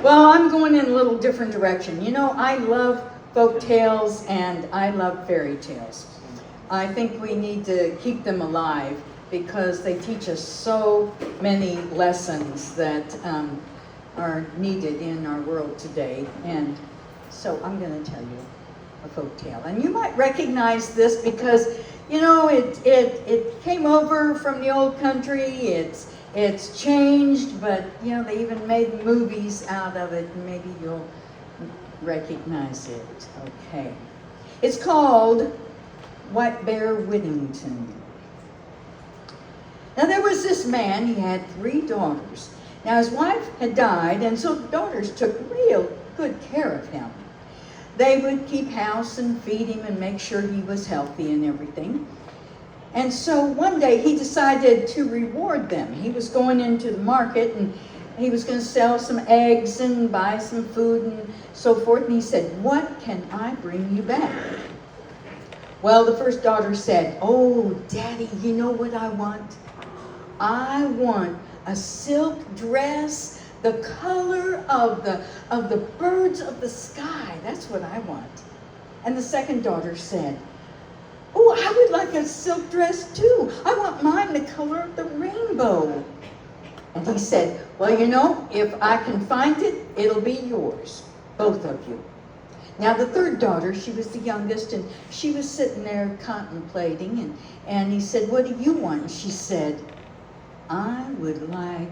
Well, I'm going in a little different direction. You know, I love folk tales and I love fairy tales. I think we need to keep them alive because they teach us so many lessons that are needed in our world today. And so I'm going to tell you a folk tale. And you might recognize this because, you know, it came over from the old country. It's changed, but, you know, they even made movies out of it, and maybe you'll recognize it. Okay. It's called White Bear Whittington. Now, there was this man, he had 3 daughters. Now, his wife had died, and so the daughters took real good care of him. They would keep house and feed him and make sure he was healthy and everything. And so one day he decided to reward them. He was going into the market and he was going to sell some eggs and buy some food and so forth. And he said, "What can I bring you back?" Well, the first daughter said, "Oh, Daddy, you know what I want? I want a silk dress, the color of the birds of the sky. That's what I want." And the second daughter said, "Oh, I would like a silk dress too. I want mine the color of the rainbow." And he said, "Well, you know, if I can find it, it'll be yours, both of you." Now, the third daughter, she was the youngest, and she was sitting there contemplating, and he said, "What do you want?" And she said, "I would like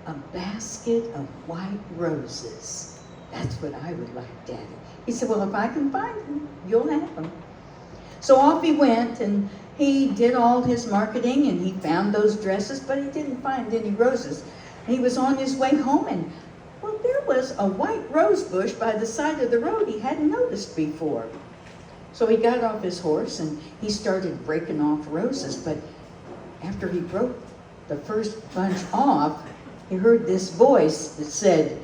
a basket of white roses. That's what I would like, Daddy." He said, "Well, if I can find them, you'll have them." So off he went, and he did all his marketing, and he found those dresses, but he didn't find any roses. He was on his way home, and, well, there was a white rose bush by the side of the road he hadn't noticed before. So he got off his horse, and he started breaking off roses, but after he broke the first bunch off, he heard this voice that said,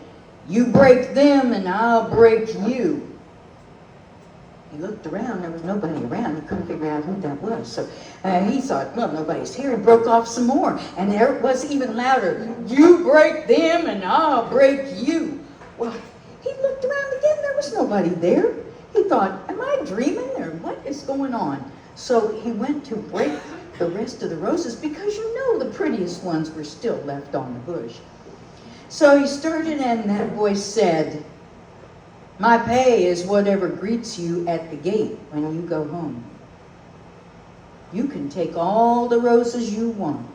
"You break them, and I'll break you." He looked around, there was nobody around. He couldn't figure out who that was. So he thought, well, nobody's here. He broke off some more. And there it was even louder. "You break them and I'll break you." Well, he looked around again. There was nobody there. He thought, am I dreaming or what is going on? So he went to break the rest of the roses because you know the prettiest ones were still left on the bush. So he started and that voice said, "My pay is whatever greets you at the gate when you go home. You can take all the roses you want."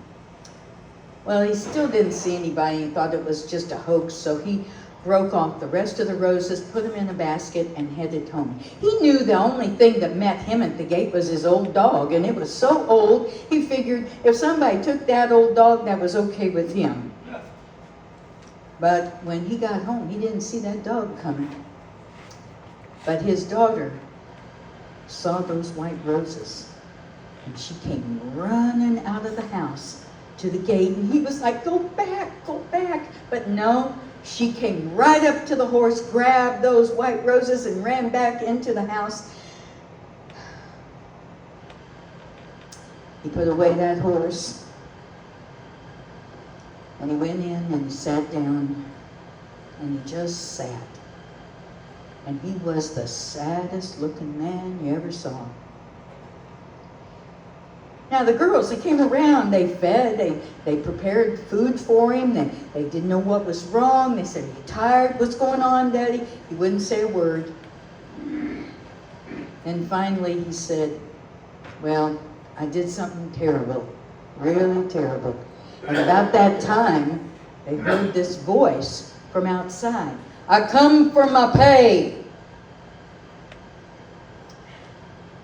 Well, he still didn't see anybody. He thought it was just a hoax, so he broke off the rest of the roses, put them in a basket, and headed home. He knew the only thing that met him at the gate was his old dog, and it was so old, he figured if somebody took that old dog, that was okay with him. But when he got home, he didn't see that dog coming. But his daughter saw those white roses, and she came running out of the house to the gate, and he was like, go back, go back. But no, she came right up to the horse, grabbed those white roses, and ran back into the house. He put away that horse, and he went in and he sat down, and he just sat. And he was the saddest looking man you ever saw. Now the girls, they came around, they fed, they prepared food for him, they didn't know what was wrong. They said, "Are you tired? What's going on, Daddy?" He wouldn't say a word. And finally he said, "Well, I did something terrible, really terrible." And about that time, they heard this voice from outside. "I come for my pay."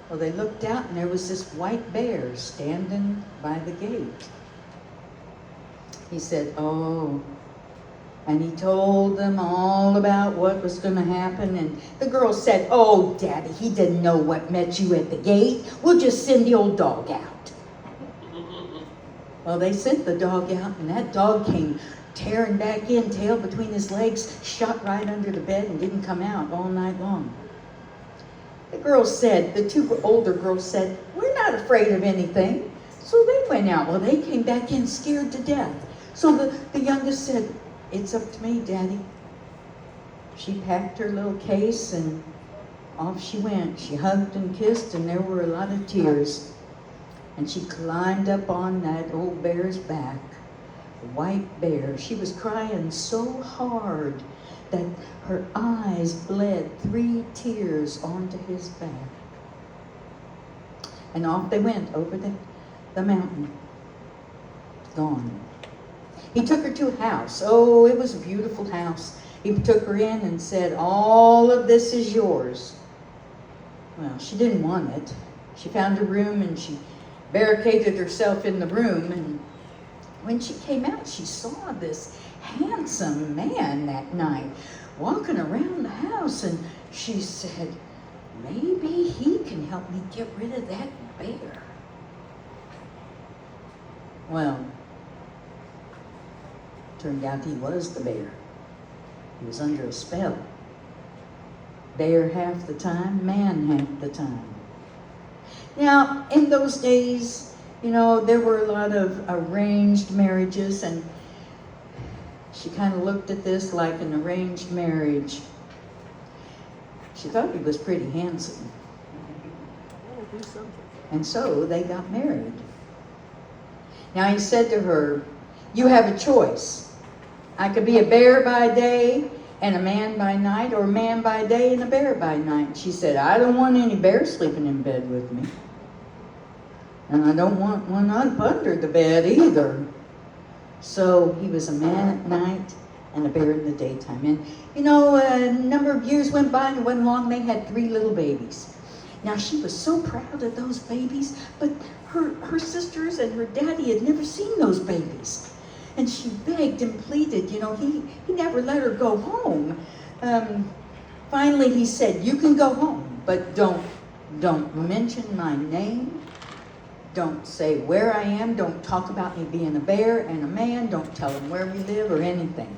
Well, they looked out and there was this white bear standing by the gate. He said, "Oh," and he told them all about what was going to happen. And the girls said, "Oh, Daddy, he didn't know what met you at the gate. We'll just send the old dog out." Well, they sent the dog out, and that dog came tearing back in, tail between his legs, shot right under the bed and didn't come out all night long. The girls said, the 2 older girls said, "We're not afraid of anything." So they went out. Well, they came back in scared to death. So the youngest said, "It's up to me, Daddy." She packed her little case and off she went. She hugged and kissed, and there were a lot of tears. And she climbed up on that old bear's back, a white bear. She was crying so hard that her eyes bled 3 tears onto his back. And off they went over the mountain. Gone. He took her to a house. Oh, it was a beautiful house. He took her in and said, all of this is yours. Well, she didn't want it. She found a room and she barricaded herself in the room. And when she came out, she saw this handsome man that night walking around the house. And she said, maybe he can help me get rid of that bear. Well, turned out he was the bear. He was under a spell. Bear half the time, man half the time. Now, in those days, there were a lot of arranged marriages, and she kind of looked at this like an arranged marriage. She thought he was pretty handsome. And so they got married. Now he said to her, you have a choice. I could be a bear by day and a man by night, or a man by day and a bear by night. She said, I don't want any bear sleeping in bed with me. And I don't want one up under the bed either. So he was a man at night and a bear in the daytime. And a number of years went by, and it wasn't long, they had 3 little babies. Now she was so proud of those babies, but her sisters and her daddy had never seen those babies. And she begged and pleaded, he never let her go home. Finally he said, you can go home, but don't mention my name. Don't say where I am. Don't talk about me being a bear and a man. Don't tell them where we live or anything.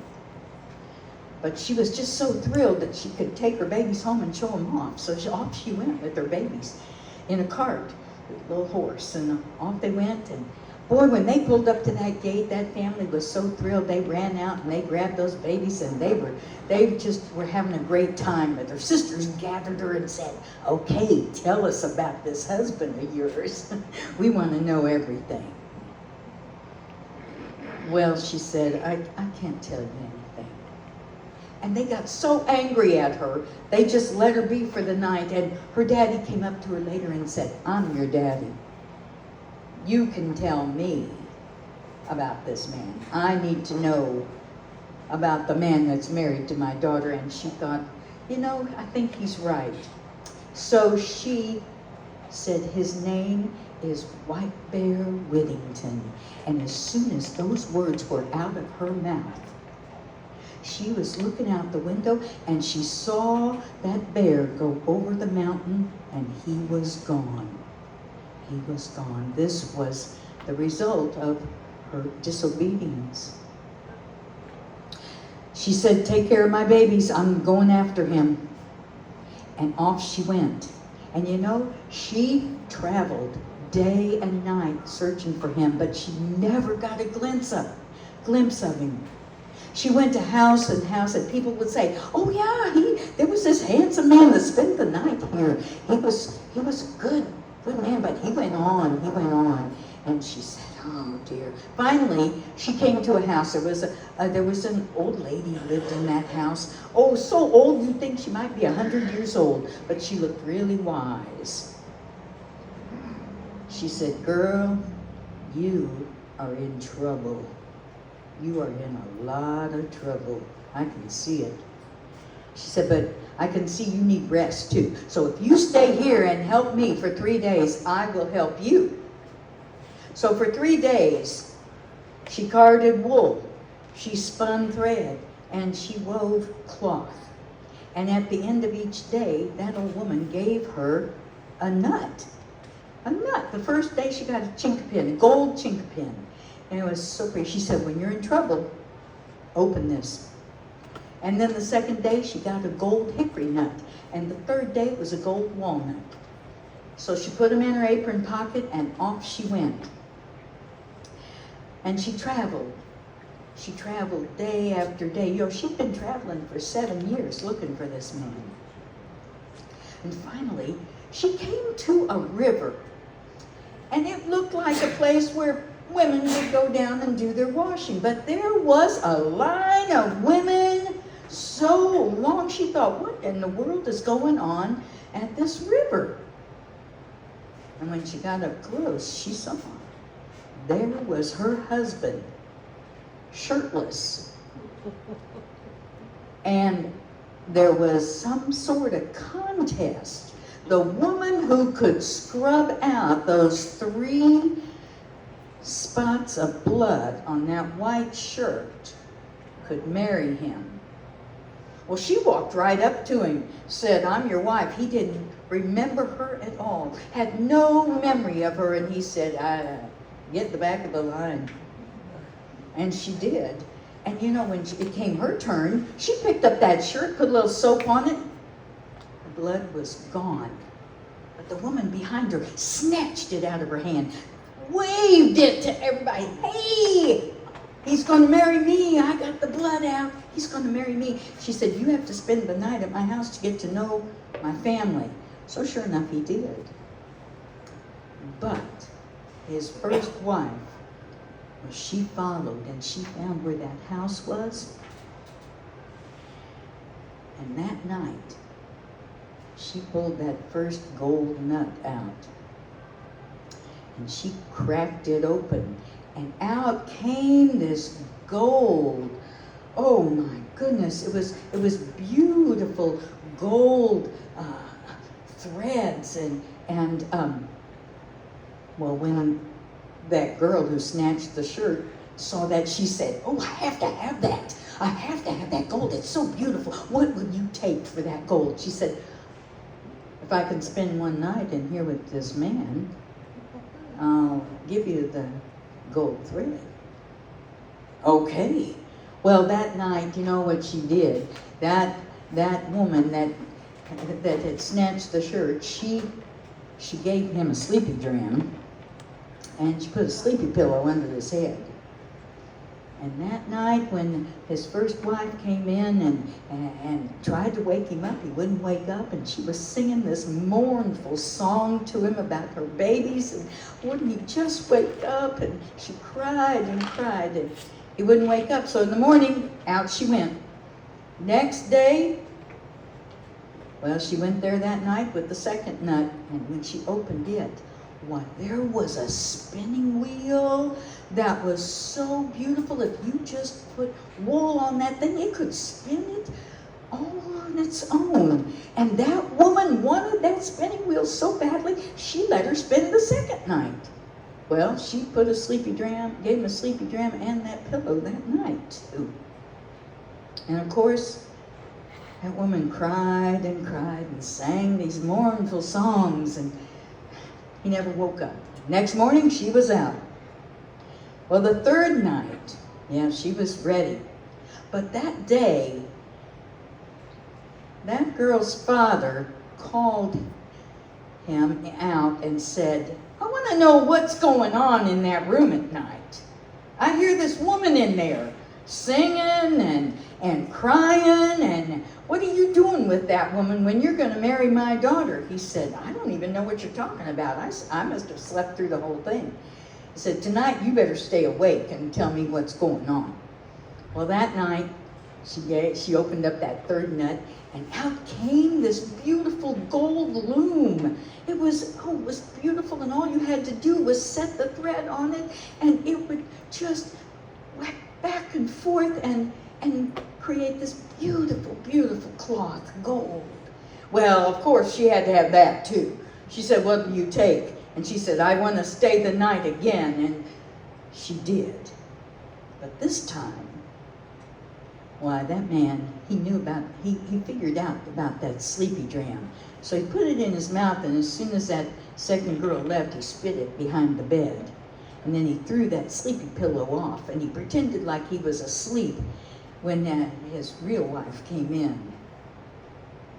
But she was just so thrilled that she could take her babies home and show them off. So off she went with her babies in a cart, with a little horse, and off they went. And boy, when they pulled up to that gate, that family was so thrilled. They ran out and they grabbed those babies, and they just were having a great time. But their sisters gathered her and said, okay, tell us about this husband of yours. We want to know everything. Well, she said, I can't tell you anything. And they got so angry at her, they just let her be for the night. And her daddy came up to her later and said, I'm your daddy. You can tell me about this man. I need to know about the man that's married to my daughter. And she thought, I think he's right. So she said his name is White Bear Whittington. And as soon as those words were out of her mouth, she was looking out the window and she saw that bear go over the mountain, and he was gone. He was gone. This was the result of her disobedience. She said, take care of my babies. I'm going after him. And off she went. And she traveled day and night searching for him, but she never got a glimpse of him. She went to house and house, and people would say, oh yeah, there was this handsome man that spent the night here. He was a good man, but he went on. And she said, oh dear. Finally, she came to a house. There was an old lady who lived in that house. Oh, so old you'd think she might be 100 years old, but she looked really wise. She said, girl, you are in trouble. You are in a lot of trouble. I can see it. She said, but I can see you need rest too. So if you stay here and help me for 3 days, I will help you. So for 3 days, she carded wool, she spun thread, and she wove cloth. And at the end of each day, that old woman gave her a nut. A nut. The first day she got a chink pin, a gold chink pin. And it was so pretty. She said, when you're in trouble, open this. And then the second day, she got a gold hickory nut. And the third day was a gold walnut. So she put them in her apron pocket, and off she went. And she traveled She traveled day after day. You know, she'd been traveling for 7 years looking for this man. And finally, she came to a river. And it looked like a place where women would go down and do their washing. But there was a line of women so long. She thought, what in the world is going on at this river? And when she got up close, she saw there was her husband, shirtless. And there was some sort of contest. The woman who could scrub out those 3 spots of blood on that white shirt could marry him. Well, she walked right up to him, said, I'm your wife. He didn't remember her at all, had no memory of her, and he said, get the back of the line. And she did. And you know, when it came her turn, she picked up that shirt, put a little soap on it. The blood was gone. But the woman behind her snatched it out of her hand, waved it to everybody. Hey, he's going to marry me. I got the blood out. He's going to marry me. She said, you have to spend the night at my house to get to know my family. So sure enough, he did. But his first wife, well, she followed and she found where that house was. And that night, she pulled that first gold nut out. And she cracked it open. And out came this gold. Oh my goodness, it was beautiful gold threads and well, when that girl who snatched the shirt saw that, she said, oh, I have to have that. I have to have that gold. It's so beautiful. What will you take for that gold? She said, if I can spend one night in here with this man, I'll give you the gold thread. Okay. Well, that night, you know what she did? That woman that had snatched the shirt, she gave him a sleepy dram, and she put a sleepy pillow under his head. And that night, when his first wife came in and tried to wake him up, he wouldn't wake up, and she was singing this mournful song to him about her babies, and wouldn't he just wake up? And she cried and cried, and he wouldn't wake up. So in the morning, out she went. Next day, well, she went there that night with the second nut, and when she opened it, why, there was a spinning wheel that was so beautiful. If you just put wool on that thing, it could spin it all on its own. And that woman wanted that spinning wheel so badly, she let her spin the second night. Well, she put a sleepy dram, gave him a sleepy dram and that pillow that night too. And of course, that woman cried and sang these mournful songs, and he never woke up. Next morning, she was out. Well, the third night, yeah, she was ready. But that day, that girl's father called him out and said, I want to know what's going on in that room at night. I hear this woman in there singing and crying, and what are you doing with that woman when you're going to marry my daughter? He said, I don't even know what you're talking about. I must have slept through the whole thing. He said, tonight you better stay awake and tell me what's going on. Well, that night, she opened up that third nut, and out came this beautiful gold loom. It was beautiful, and all you had to do was set the thread on it, and it would just whack back and forth and create this beautiful, beautiful cloth, gold. Well, of course, she had to have that too. She said, what do you take? And she said, I want to stay the night again. And she did. But this time, why, that man, he figured out about that sleepy dram. So he put it in his mouth, and as soon as that second girl left, he spit it behind the bed. And then he threw that sleepy pillow off, and he pretended like he was asleep when his real wife came in.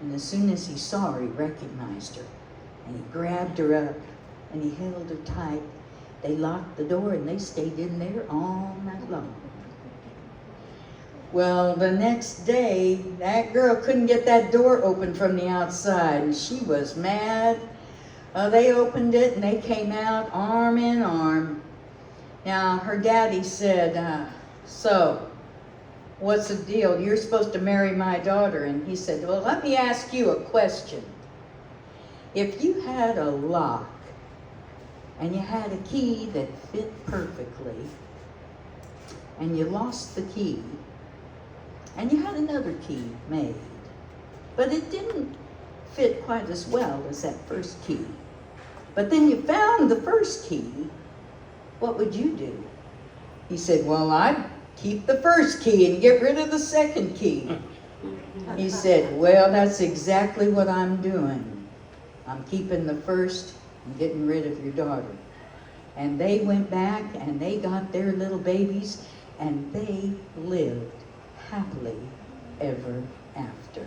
And as soon as he saw her, he recognized her. And he grabbed her up, and he held her tight. They locked the door, and they stayed in there all night long. Well, the next day, that girl couldn't get that door open from the outside, and she was mad. They opened it, and they came out arm in arm. Now, her daddy said, so, what's the deal? You're supposed to marry my daughter. And he said, well, let me ask you a question. If you had a lock, and you had a key that fit perfectly, and you lost the key, and you had another key made, but it didn't fit quite as well as that first key, but then you found the first key, what would you do? He said, well, I'd keep the first key and get rid of the second key. He said, well, that's exactly what I'm doing. I'm keeping the first and getting rid of your daughter. And they went back and they got their little babies, and they lived happily ever after.